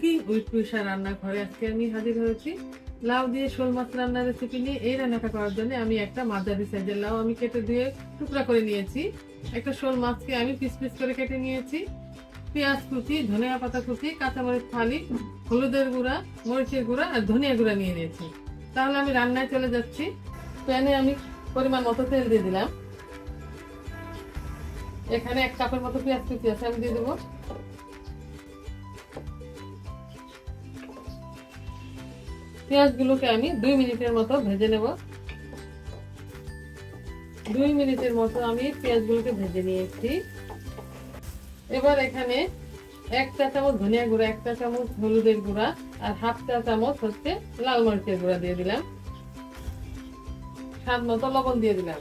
Cooking with পুষা রান্নাঘরে আজকে আমি হাজির হয়েছি লাউ দিয়ে শোল মাছ রান্নার রেসিপি নিয়ে। এই রান্নাটা করার জন্য আমি একটা মাঝারি সাইজের লাউ আমি কেটে দিয়ে টুকরা করে নিয়েছি। একটা শোল মাছকে আমি পিস পিস করে কেটে নিয়েছি। পেঁয়াজ কুচি, ধনিয়া পাতা কুচি, কাঁচামরিচ ফালি, হলুদের গুঁড়া, মরিচের গুঁড়া আর ধনিয়া গুঁড়া নিয়ে নিয়েছি। তাহলে আমি রান্নায় চলে যাচ্ছি। প্যানে আমি পরিমাণ মতো তেল দিয়ে দিলাম। এখানে 1 কাপের মতো পেঁয়াজ কুচি আছে, আমি দিয়ে দেবো। পেঁয়াজগুলোকে আমি 2 মিনিটের মতো ভেজে নেব। 2 মিনিটের মতো আমি পেঁয়াজগুলোকে ভেজে নিয়েছি। এবার এখানে 1 চা চামচ ধনিয়া গুঁড়া, 1 চা চামচ হলুদের গুঁড়া আর 1/2 চা চামচ হচ্ছে লাল মরিচের গুঁড়া দিয়ে দিলাম। স্বাদ মতো লবণ দিয়ে দিলাম।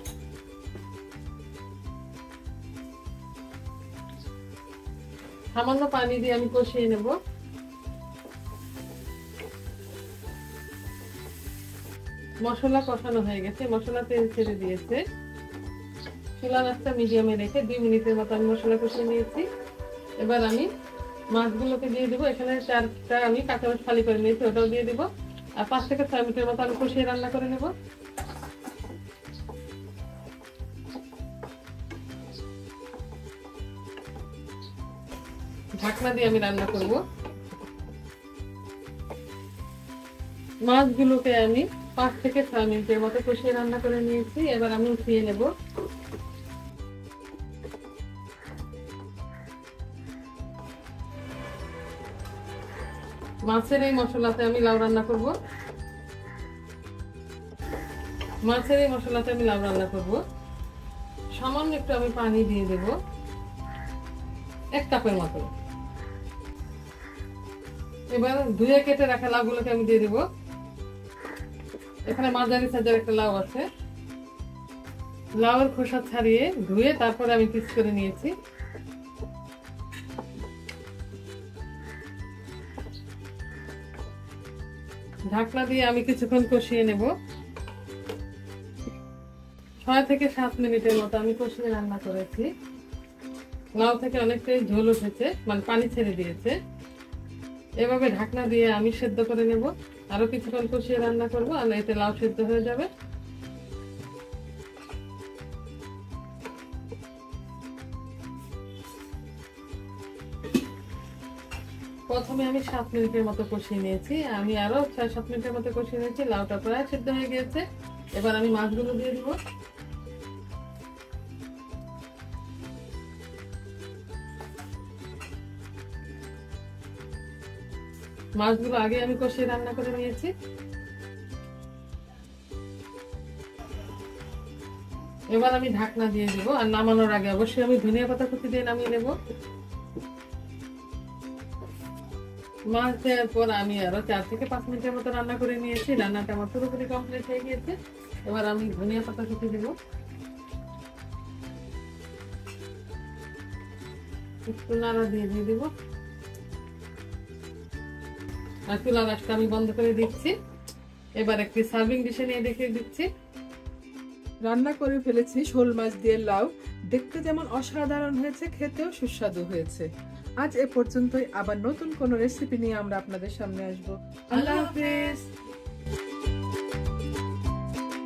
সামান্য পানি দিয়ে আমি কষিয়ে নেব। মশলা কষানো হয়ে গেছে, মশলা তেল ছেড়ে দিয়েছে। চুলার আঁচটা মিডিয়ামে রেখে 2 মিনিটের মতো আমি মশলা কষিয়ে নিয়েছি। এবার আমি মাছগুলোকে দিয়ে দেবো। এখানে 4টা আমি কাঁচামরিচ ফালি করে নিয়েছি, ওটাও দিয়ে দেবো। আর 5 থেকে 6 মিনিটের মতো আমি কষিয়ে রান্না করে নেব। ঢাকনা দিয়ে আমি রান্না করব। মাছগুলোকে আমি 5 থেকে 6 মিনিটের মতো কষিয়ে রান্না করে নিয়েছি। এবার আমি উঠিয়ে নেব। মাছের এই মশলাতে আমি লাউ রান্না করব। সামান্য একটু আমি পানি দিয়ে দেব, 1 কাপের মতো। এবার ধুয়ে কেটে রাখা লাউগুলোকে আমি দিয়ে দেব। এখানে মাঝারি সাইজের একটা লাউ আছে। লাউয়ের খোসা ছাড়িয়ে ধুয়ে তারপরে আমি পিস করে নিয়েছি। ঢাকনা দিয়ে আমি কিছুক্ষণ কষিয়ে নেব। 6 থেকে 7 মিনিটের মতো আমি কষিয়ে রান্না করেছি। লাউ থেকে অনেকটাই ঝোল উঠেছে, মানে পানি ছেড়ে দিয়েছে। এভাবে ঢাকনা দিয়ে আমি সেদ্ধ করে নেব। আরো কিছুক্ষণ কষিয়ে রান্না করব, আর এতে লাউ সেদ্ধ হয়ে যাবে। প্রথমে আমি 7 মিনিটের মতো কষিয়ে নিয়েছি। আমি আরো 6-7 মিনিটের মতো কষিয়ে নিয়েছি। লাউটা প্রায় সেদ্ধ হয়ে গিয়েছে। এবার আমি মাছগুলো দিয়ে দিব। মাছগুলো আগে আমি কষিয়ে রান্না করে নিয়েছি। এবার আমি ঢাকনা দিয়ে দিব। আর নামানোর আগে অবশ্যই আমি ধনিয়া পাতা কুচি দিয়ে নামিয়ে নেব। মাছ দেওয়ার পর আমি আরো 4 থেকে 5 মিনিটের মতো রান্না করে নিয়েছি। রান্নাটা আমার পুরোপুরি কমপ্লিট হয়ে গিয়েছে। এবার আমি ধনিয়া পাতা কুচি দেব, একটু নাড়া দিয়ে দেব। আর চুলার আঁচটা আমি বন্ধ করে দিচ্ছি। এবার একটি সার্ভিং ডিশে নিয়ে দেখিয়ে দিচ্ছি। রান্না করে ফেলেছি শোল মাছ দিয়ে লাউ। দেখতে যেমন অসাধারণ হয়েছে, খেতেও সুস্বাদু হয়েছে। আজ এ পর্যন্তই। আবার নতুন কোনো রেসিপি নিয়ে আমরা আপনাদের সামনে আসবো। আল্লাহ হাফেজ।